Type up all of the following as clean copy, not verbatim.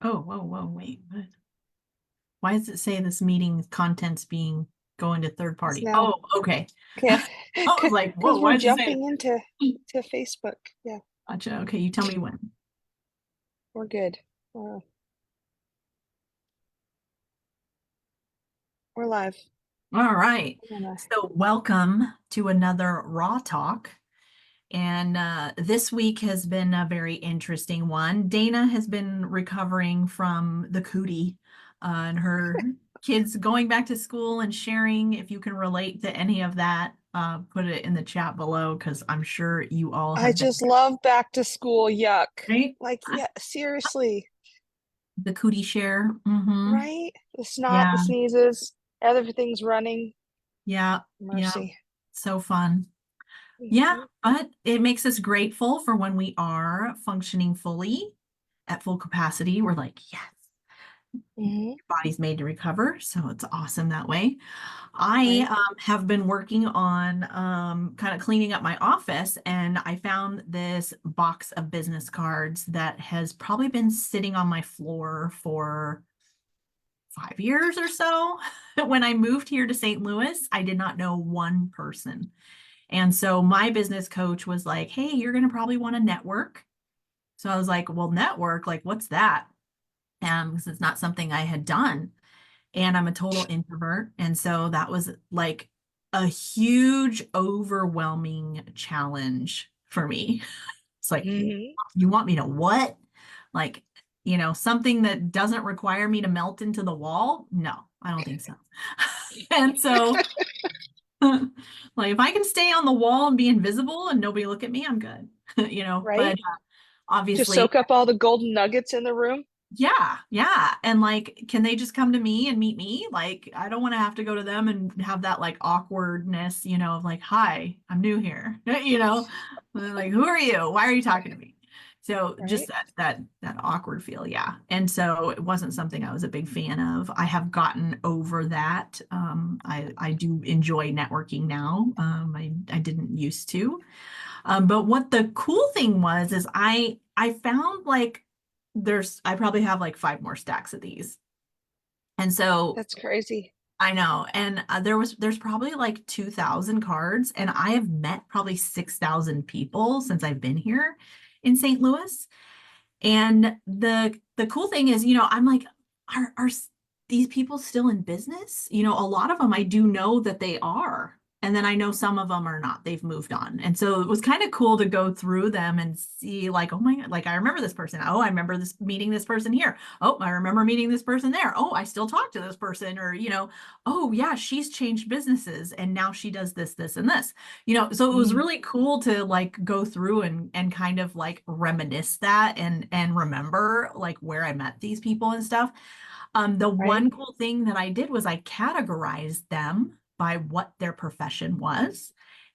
Oh, whoa, whoa, wait. What? Why does it say this meeting contents being going to third It's party? now, Oh, okay. okay, I was like, whoa, because why we're does it say jumping into that? to Facebook. Yeah, Gotcha. Okay, you tell me when. we're good. We're live. All right. I'm gonna, So welcome to another Raw Talk. And this week has been a very interesting one. Dana has been recovering from the cootie and her kids going back to school and sharing. If you can relate to any of that, put it in the chat below because I'm sure you all I have been just love back to school. Yuck. there, right? Like, yeah, seriously, The cootie share. Mm-hmm. right? The snot, the Yeah, sneezes, everything's running. yeah, yeah. Mercy. So fun. Yeah, Hmm. but it makes us grateful for when we are functioning fully at full capacity. We're like, yes, Hmm. body's made to recover. So it's awesome that way. I Right. have been working on kind of cleaning up my office, and I found this box of business cards that has probably been sitting on my floor for 5 years or so. When I moved here to St. Louis, I did not know one person. And so my business coach was like, hey, you're going to probably want to network. So I was like, well, network, like, what's that? Because it's not something I had done. And I'm a total introvert. And so that was like a huge, overwhelming challenge for me. It's like, Hmm. you want me to what? Like, something that doesn't require me to melt into the wall? No, I don't think so. And so, like, if I can stay on the wall and be invisible and nobody look at me, I'm good, but Right. Just obviously, soak up all the golden nuggets in the room. yeah, yeah. And like, can they just come to me and meet me? Like, I don't want to have to go to them and have that like awkwardness, of like, hi, I'm new here, And they're like, who are you? Why are you talking to me? So just Right. that awkward feel, yeah. And so it wasn't something I was a big fan of. I have gotten over that. I do enjoy networking now. I didn't used to. But what the cool thing was is I found like I probably have like five more stacks of these. And so That's crazy. I know. And there's probably like 2,000 cards, and I have met probably 6,000 people since I've been here in St. Louis. And the cool thing is, I'm like, are these people still in business? A lot of them I do know that they are. And then I know some of them are not. They've moved on. And so it was kind of cool to go through them and see like, oh my God, like I remember this person. Oh, I remember this meeting this person here. Oh, I remember meeting this person there. Oh, I still talk to this person or, oh yeah, she's changed businesses and now she does this, this, and this. So it was Mm. really cool to like go through and kind of like reminisce that and remember like where I met these people and stuff. The Right. one cool thing that I did was I categorized them by what their profession was.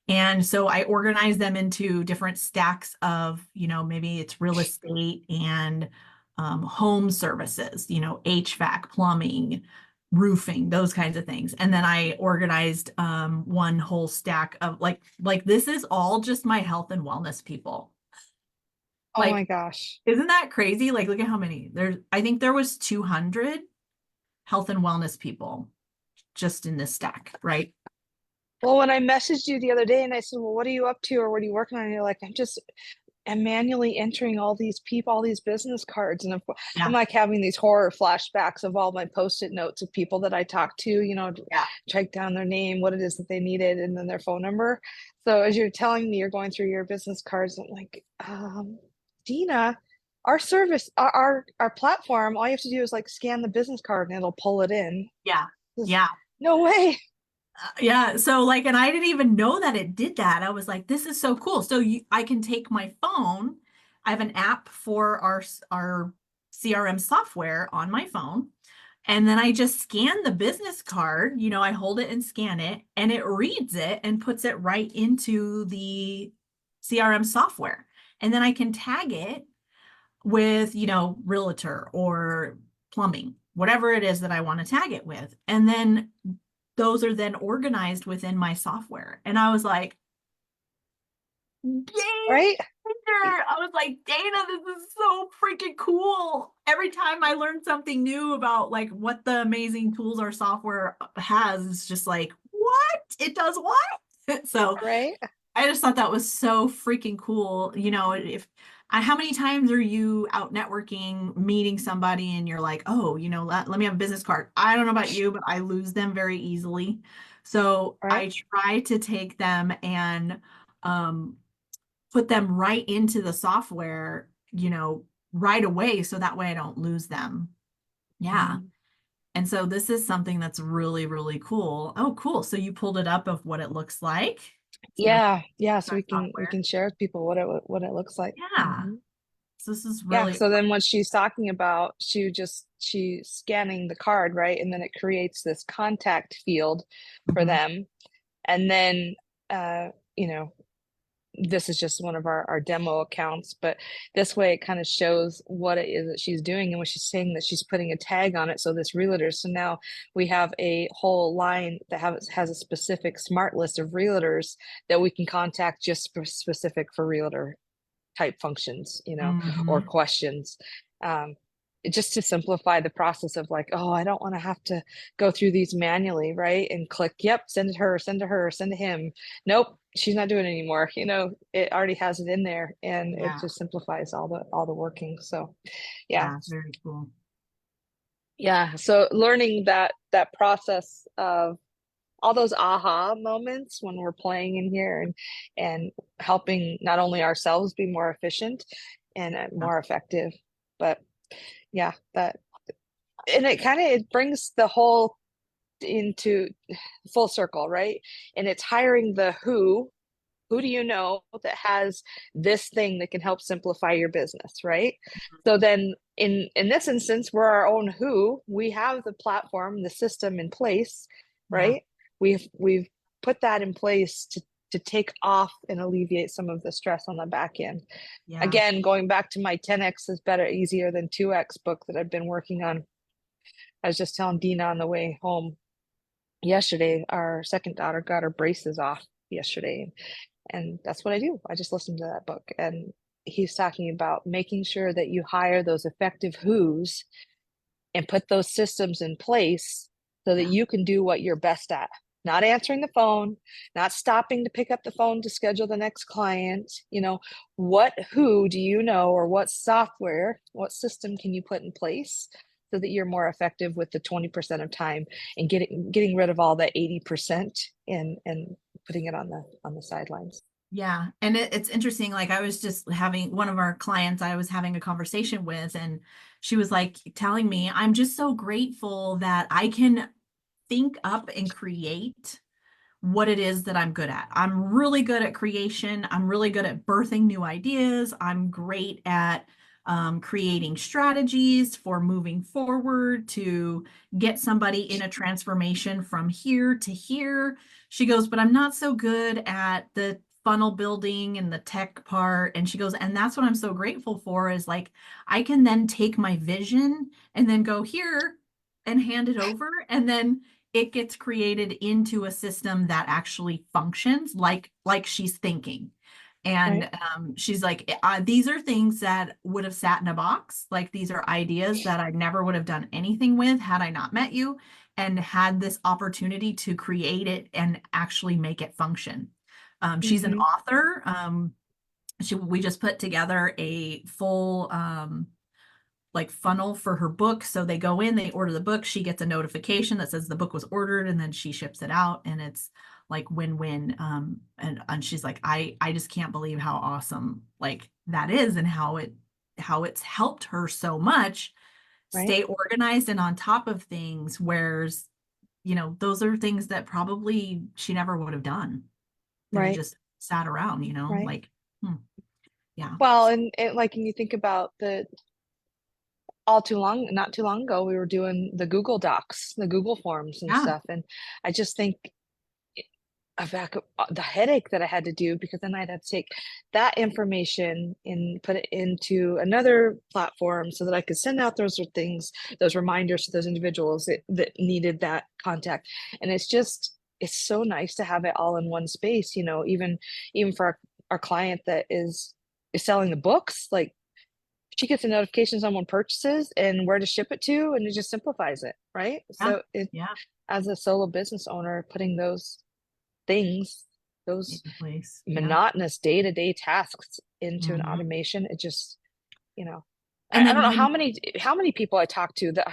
And so I organized them into different stacks of, maybe it's real estate and home services, HVAC, plumbing, roofing, those kinds of things. And then I organized one whole stack of like this is all just my health and wellness people. Oh my Like, gosh. isn't that crazy? Like, look at how many I think there was 200 health and wellness people just in this stack, right? Well, when I messaged you the other day and I said, well, what are you up to or what are you working on? And you're like, I'm manually entering all these people, all these business cards. And I'm Yeah, like having these horror flashbacks of all my post-it notes of people that I talked to, yeah. track down their name, what it is that they needed, and then their phone number. So as you're telling me you're going through your business cards, I'm like, Dina, our service, our platform, all you have to do is like scan the business card and it'll pull it in. Yeah. Just, Yeah. no way. Yeah. So like, and I didn't even know that it did that. I was like, this is so cool. So I can take my phone. I have an app for our CRM software on my phone. And then I just scan the business card, I hold it and scan it, and it reads it and puts it right into the CRM software. And then I can tag it with, realtor or plumbing, whatever it is that I want to tag it with. And then those are then organized within my software. And I was like, game Right? changer. I was like, Dana, this is so freaking cool. Every time I learn something new about like what the amazing tools our software has, it's just like, what? It does what? So Right? I just thought that was so freaking cool. You know, if how many times are you out networking, meeting somebody, and you're like, oh, you know, let me have a business card. I don't know about you, but I lose them very easily. So Right? I try to take them and um, put them right into the software, you know, right away. So that way I don't lose them. Yeah. Mhm. And so this is something that's really, really cool. Oh, cool. So you pulled it up of what it looks like. So the Yeah, yeah. So our we software. can share with people what it looks like. Yeah. Hmm. So this is Yeah. really So then what she's talking about, she's scanning the card, right? And then it creates this contact field for mhm, them. And then uh, you know, this is just one of our demo accounts, but this way it kind of shows what it is that she's doing and what she's saying, that she's putting a tag on it. So this realtor, so now we have a whole line that has a specific smart list of realtors that we can contact just specific for realtor type functions, you know, or mhm. questions. Um, just to simplify the process of like, oh, I don't want to have to go through these manually, right? And click, yep, send it to her, send to her, send to him. Nope, she's not doing it anymore. You know, it already has it in there, and it Yeah. just simplifies all the working. So yeah, Yeah. Very cool. yeah. So learning that process of all those aha moments when we're playing in here, and helping not only ourselves be more efficient and Yeah. more effective, but yeah, that, and it kind of it brings the whole into full circle, right? And it's hiring the who do you know that has this thing that can help simplify your business, right? So then in this instance, we're our own who. We have the platform, the system in place, Yeah. right? We've put that in place to take off and alleviate some of the stress on the back end. Yeah. Again, going back to my 10x is better, easier than 2x book that I've been working on. I was just telling Dina on the way home yesterday, our second daughter got her braces off yesterday, and that's what I do. I just listen to that book. And he's talking about making sure that you hire those effective who's and put those systems in place so that Yeah. you can do what you're best at. Not answering the phone, not stopping to pick up the phone to schedule the next client. You know, what who do you know, or what software, what system can you put in place so that you're more effective with the 20% of time, and getting rid of all the 80% and putting it on the sidelines. Yeah. And it's interesting. Like I was just having one of our clients I was having a conversation with, and she was like telling me, I'm just so grateful that I can think up and create what it is that I'm good at. I'm really good at creation. I'm really good at birthing new ideas. I'm great at creating strategies for moving forward to get somebody in a transformation from here to here. She goes, but I'm not so good at the funnel building and the tech part. And she goes, and that's what I'm so grateful for is like, I can then take my vision and then go here and hand it over. And then it gets created into a system that actually functions like she's thinking. Right. And she's like, these are things that would have sat in a box. Like these are ideas that I never would have done anything with had I not met you and had this opportunity to create it and actually make it function. She's an Mm-hmm. author. We just put together a full like funnel for her book. So they go in, they order the book, she gets a notification that says the book was ordered, and then she ships it out, and it's like win-win. And she's like, I just can't believe how awesome like that is, and how it's helped her so much Right. stay organized and on top of things. Whereas, you know, those are things that probably she never would have done that have Right. just sat around, you know, Right. like, yeah, Well, and like when you think about the all too long, not too long ago, we were doing the Google Docs, the Google Forms and yeah, stuff. And I just think of the headache that I had to do, because then I'd have to take that information and put it into another platform so that I could send out those things, those reminders to those individuals that needed that contact. And it's so nice to have it all in one space, you know, even for our client that is is selling the books, like she gets a notification someone purchases and where to ship it to, and it just simplifies it, right? Yeah. So it, Yeah. as a solo business owner, putting those things, those In place. Yeah. monotonous day-to-day tasks into an Mhm. automation, it just, you know, And I then don't know when, how many people I talk to that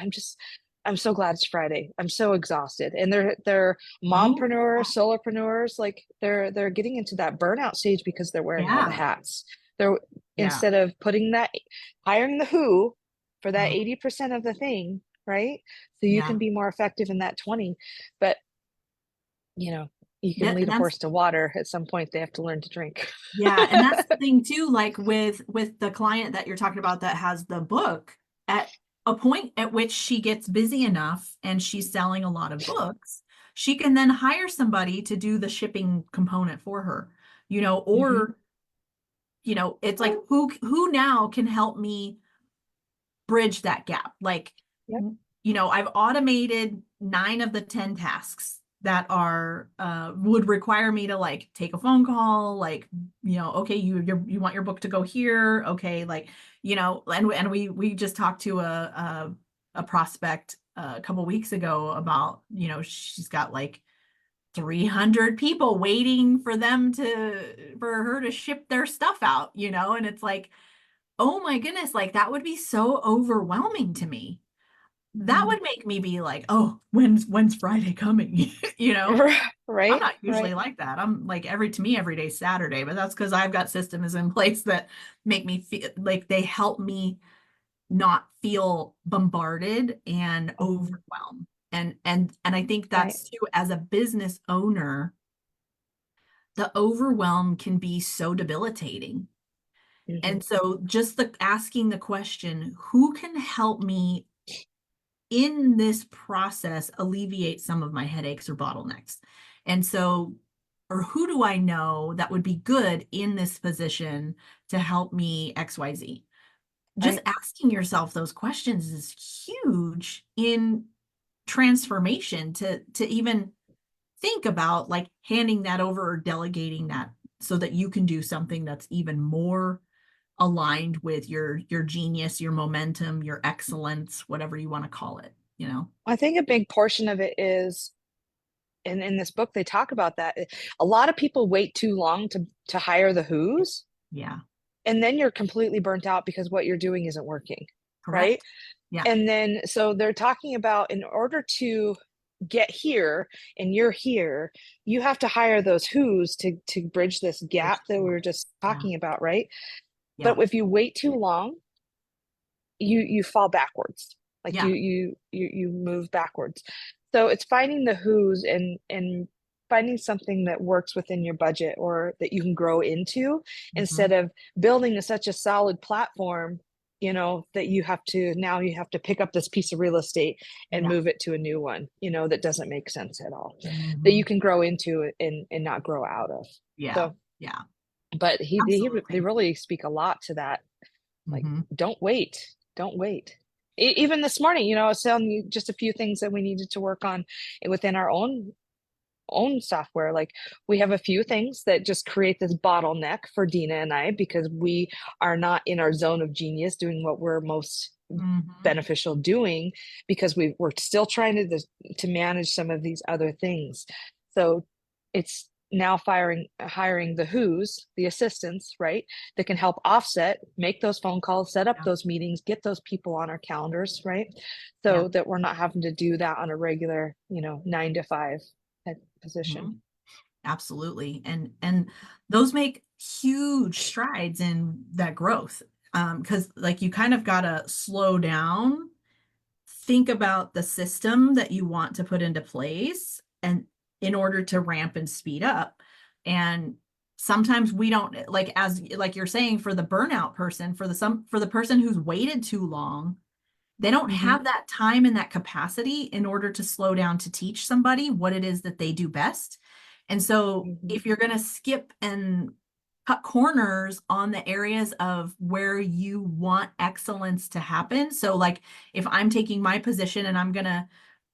I'm so glad it's Friday. I'm so exhausted. And they're oh, mompreneurs, solopreneurs, like they're getting into that burnout stage because they're wearing all the yeah. hats. They're Yeah. instead of putting that hiring the who for that Oh, 80% of the thing, right? So you yeah. can be more effective in that 20. But you know, you can Yeah. lead And a that's, horse to water. At some point they have to learn to drink. yeah. And that's the thing too, like with the client that you're talking about that has the book, at a point at which she gets busy enough and she's selling a lot of books, she can then hire somebody to do the shipping component for her, Hmm. or, it's like who now can help me bridge that gap. Like, Yep. I've automated 9 of the 10 tasks that are would require me to like take a phone call, like, okay, you want your book to go here, okay, like, and we just talked to a prospect a couple weeks ago about, she's got like 300 people waiting for her to ship their stuff out, and it's like, oh my goodness, like that would be so overwhelming to me. That Hmm. would make me be like, oh, when's Friday coming? I'm Right, not right. usually like that. I'm like to me every day Saturday, but that's because I've got systems in place that make me feel like they help me not feel bombarded and Mhm. overwhelmed. And I think Right. that's too, as a business owner, the overwhelm can be so debilitating. Hmm. And so just asking the question, who can help me in this process alleviate some of my headaches or bottlenecks? And so, or who do I know that would be good in this position to help me XYZ? Just Right. asking yourself those questions is huge in transformation, to even think about like handing that over or delegating that so that you can do something that's even more aligned with your genius, your momentum, your excellence, whatever you want to call it. I think a big portion of it is, and in this book they talk about that. A lot of people wait too long to hire the who's, Yeah, and then you're completely burnt out because what you're doing isn't working, right? correct. Yeah, And then so they're talking about in order to get here and you're here, you have to hire those who's to bridge this bridge gap that we the gap. were just Yeah, talking about, right? yeah, But if you wait too long, you fall backwards, like yeah. you move backwards. So it's finding the who's and finding something that works within your budget or that you can grow into, Hmm. instead of building such a solid platform, that you have to pick up this piece of real estate and Yeah. move it to a new one, that doesn't make sense at all, that you Hmm. can grow into and not grow out of. Yeah, So yeah, but they absolutely. really speak a lot to that, like, Hmm. don't wait. Don't wait. Even this morning, I was telling you just a few things that we needed to work on within our own software. Like we have a few things that just create this bottleneck for Dina and I because we are not in our zone of genius doing what we're most Hmm. beneficial doing because we're still trying to manage some of these other things. So it's now hiring the who's, the assistants, right, that can help offset, make those phone calls, set up Yeah, those meetings, get those people on our calendars, right, yeah. so that we're not having to do that on a regular 9 to 5 type position. Hmm. Absolutely. And those make huge strides in that growth. Because like you kind of gotta slow down, think about the system that you want to put into place and in order to ramp and speed up. And sometimes we don't, like, as like you're saying, for the burnout person, for the person who's waited too long, they don't Hmm. have that time and that capacity in order to slow down to teach somebody what it is that they do best. And so Hmm. if you're going to skip and cut corners on the areas of where you want excellence to happen. So like if I'm taking my position and I'm going to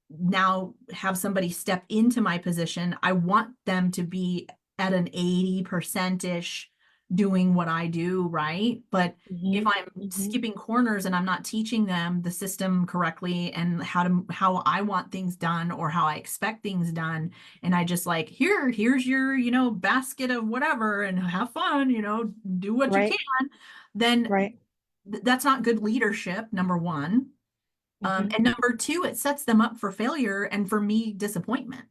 now have somebody step into my position, I want them to be at an 80% ish doing what I do, right? But if Hmm. I'm Hmm. skipping corners and I'm not teaching them the system correctly and how I want things done or how I expect things done, and I just like, here's your, basket of whatever and have fun, do what you Right. can, then Right. that's not good leadership, number one. Hmm. And number two, it sets them up for failure and for me, disappointment.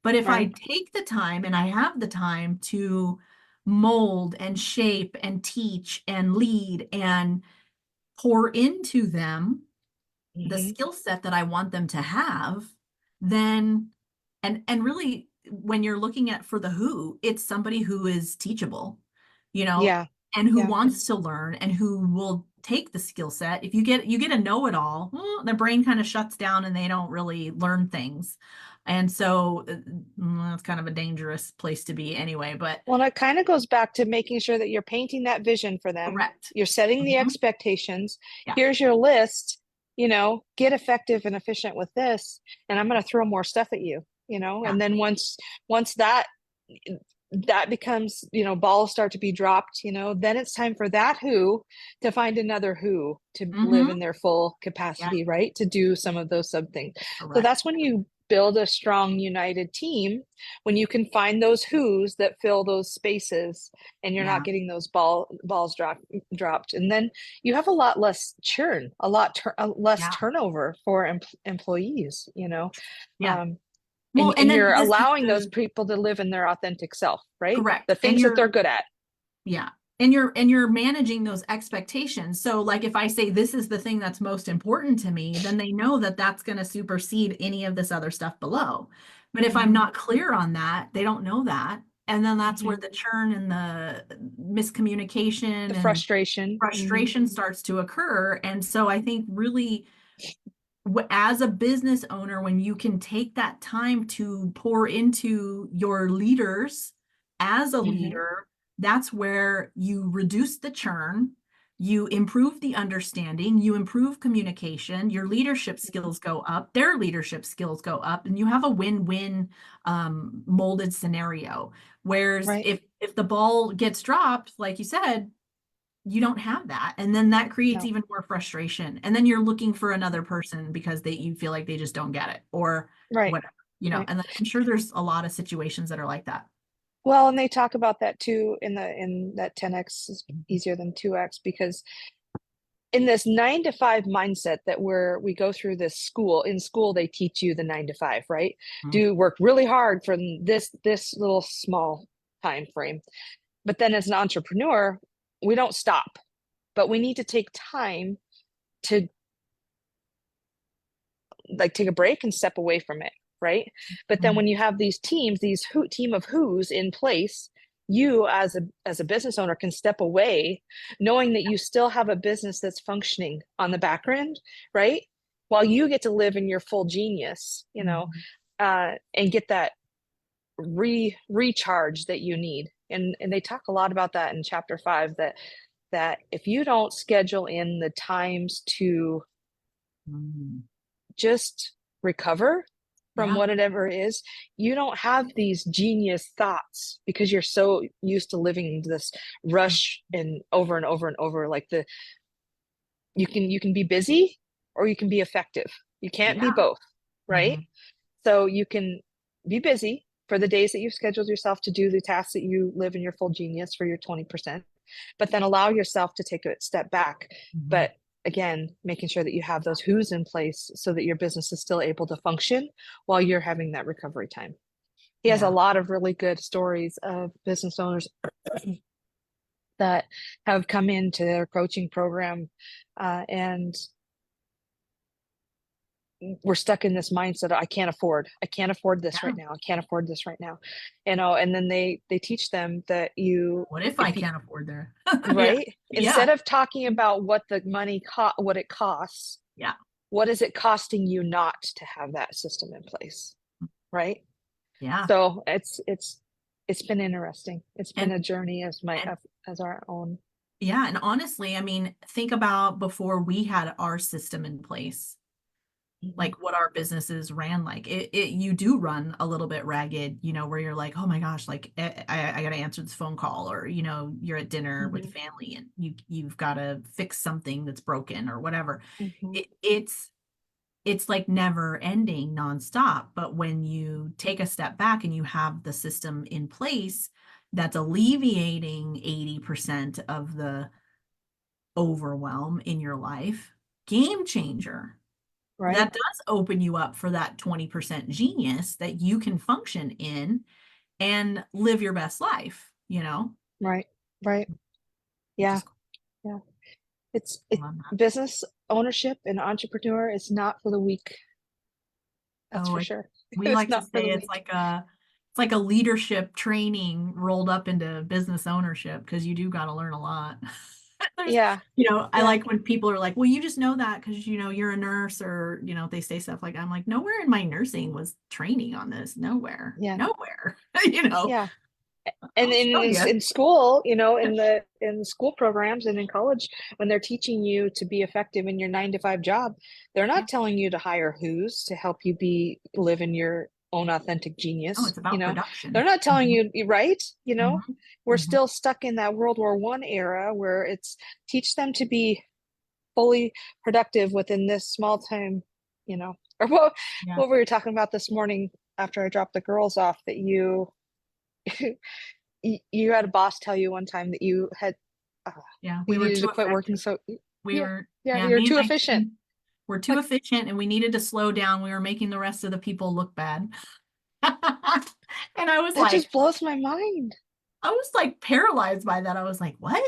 But if I Right. take the time and I have the time to mold and shape and teach and lead and pour into them the Hmm. skill set that I want them to have, then and really when you're looking at for the who, it's somebody who is teachable, you know, Yeah. and who Yeah. wants to learn and who will take the skill set. If you get a know-it-all, well, their brain kind of shuts down and they don't really learn things. And so that's kind of a dangerous place to be anyway, but Well, it kind of goes back to making sure that you're painting that vision for them. correct. You're setting the Mhm. expectations. Yeah. Here's your list, get effective and efficient with this, and I'm going to throw more stuff at you, Yeah. and then once that becomes, balls start to be dropped, then it's time for that who to find another who to live in Hmm. their full Yeah. capacity, right? To do some of those sub things. So that's Correct. when you build a strong, united team, when you can find those who's that fill those spaces and you're not Yeah. getting those balls dropped. And then you have a lot less churn, less Yeah. turnover for employees, Yeah. um, Well, and and then you're this is allowing those the people to live in their authentic self, right? The correct. And things that they're good at. yeah. And you're managing those expectations. So like if I say this is the thing that's most important to me, then they know that that's going to supersede any of this other stuff below. But if I'm Hmm. not clear on that, they don't know that. And then that's where Hmm. the churn and the The miscommunication and frustration. Hmm. frustration starts to occur. And so I think really as a business owner, when you can take that time to pour into your leaders as a Hmm. leader, that's where you reduce the churn, you improve the understanding, you improve communication, your leadership skills go up, their leadership skills go up, and you have a win-win molded scenario. Whereas Right. if the ball gets dropped, like you said, you don't have that, and then that creates No. even more frustration, and then you're looking for another person because you feel like they just don't get it or Right. whatever, Right. and I'm sure there's a lot of situations that are like that. Well, and they talk about that too in that 10x is easier than 2x, because in this 9 to 5 mindset that we go through this in school they teach you the 9 to 5, right? Mhm. Do work really hard for this little small time frame. But then as an entrepreneur, we don't stop, but we need to take time to like take a break and step away from it, right? But then Mhm. when you have these teams, team of who's in place, you as a business owner can step away knowing that you still have a business that's functioning on the background, right? While you get to live in your full genius, Mhm. and get that recharge that you need. And they talk a lot about that in chapter 5, that if you don't schedule in the times to Mhm. just recover from Yeah. whatever it is, you don't have these genius thoughts because you're so used to living this rush and over and over. Like you can be busy or you can be effective. You can't be Yeah. both, right? Mhm. So you can be busy for the days that you've scheduled yourself to do the tasks that you live in your full genius for your 20%, but then allow yourself to take a step back. Mhm. But again, making sure that you have those who's in place so that your business is still able to function while you're having that recovery time. He has a Yeah. lot of really good stories of business owners that have come into their coaching program, and we're stuck in this mindset of, I can't afford this Yeah. right now, I can't afford this right now, and then they teach them that you What if I if you can't afford there? Yeah. right, Yeah. instead of talking about what it costs, Yeah. what is it costing you not to have that system in place, right? Yeah. So it's been interesting. It's been And a journey and as our own. yeah, and honestly, I mean, think about before we had our system in place. Mhm. like what our businesses ran like. You do run a little bit ragged, where you're like, oh my gosh, like I gotta answer this phone call, or you're at dinner with Mhm. family and you've got to fix something that's broken or whatever. Mhm. It's like never ending nonstop. But when you take a step back and you have the system in place that's alleviating 80% of the overwhelm in your life, game changer. Right. That does open you up for that 20% genius that you can function in and live your best life, Right. Right. which Yeah. is cool. Yeah. I It's love that. business ownership and entrepreneur is not for the weak. That's Oh, for sure. we It's like to not for say the it's weak. like a leadership training rolled up into business ownership because you do got to learn a lot. There's, Yeah. I Yeah. like when people are like, well, you just know that because, you're a nurse, or, they say stuff like, I'm like, nowhere in my nursing was training on this. Nowhere, Yeah. nowhere, Yeah. And I'll show you. in school, in the school programs and in college, when they're teaching you to be effective in your 9 to 5 job, they're Yeah. not telling you to hire who's to help you live in your own authentic Oh, genius. it's about They're production. not telling Mhm, you, right? mhm, We're mhm. still stuck in that World War I era where it's teach them to be fully productive within this small time, or Yeah. what we were talking about this morning after I dropped the girls off that you had a boss tell you one time that uh, Yeah. you We were needed to too quit working effective. so We yeah, were, yeah, yeah, you're me and too my efficient. team were too Like efficient and we needed to slow down. We were making the rest of the people look bad. And that just blows my mind. I was like paralyzed by that. I was like, what?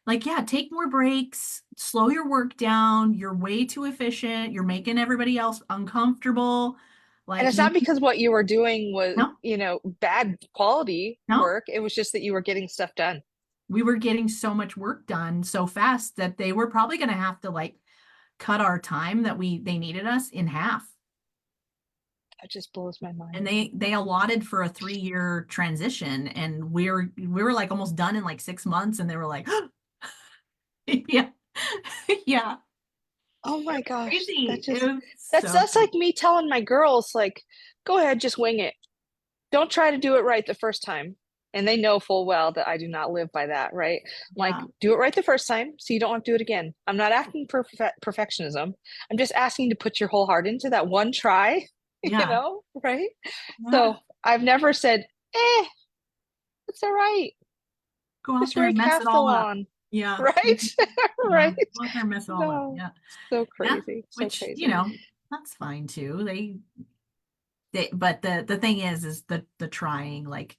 Like, yeah, take more breaks, slow your work down. You're way too efficient. You're making everybody else uncomfortable. And Like, it's not because what you were doing was, no, bad quality no, work. It was just that you were getting stuff done. we were getting so much work done so fast that they were probably going to have to like cut our time that they needed us in half. That just blows my And mind. they allotted for a 3-year transition, and we were like almost done in like 6 months, and they were like, yeah, yeah, Oh it my was gosh, crazy. It was that's so that's crazy. like me telling my girls, like, go ahead, just wing it. Don't try to do it right the first time. And they know full well that I do not live by that, right? Like, Yeah, do it right the first time so you don't have to do it again. I'm not asking for perfectionism. I'm just asking to put your whole heart into that one try, yeah, right? yeah. So I've never said, it's all right. Go out Just there and mess it all up. recapithalon, Yeah, right? yeah. Right? Go out there and mess it all up. No, Yeah, so yeah. crazy, so Which crazy. that's fine too. But the thing is the trying, like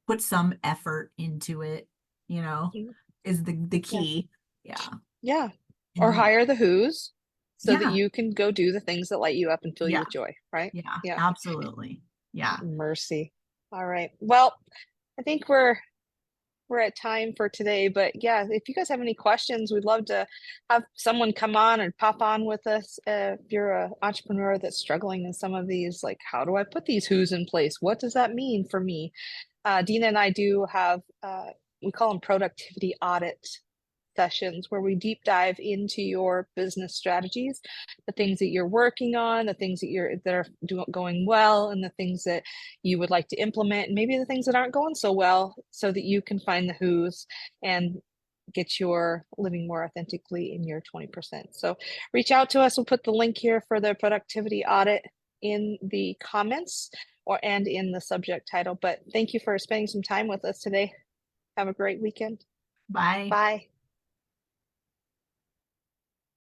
put some effort into it. You know, Mhm. is the Yeah, key. Yeah, yeah. and Or don't. hire the who's so that Yeah, you can go do the things that light you up and fill you yeah, with joy, right? yeah. Yeah. Absolutely. Yeah. Mercy. All right. Well, I think we're at time for today, but yeah, if you guys have any questions, we'd love to have someone come on and pop on with us. If you're an entrepreneur that's struggling in some of these, like, how do I put these who's in place? What does that mean for me? Dina and I do have, we call them productivity audit sessions where we deep dive into your business strategies, the things that you're working on, the things that are going well, and the things that you would like to implement, and maybe the things that aren't going so well, so that you can find the who's and get your living more authentically in your 20%. So reach out to us. We'll put the link here for the productivity audit in the comments and in the subject title. But thank you for spending some time with us today. Have a great weekend. Bye. Bye.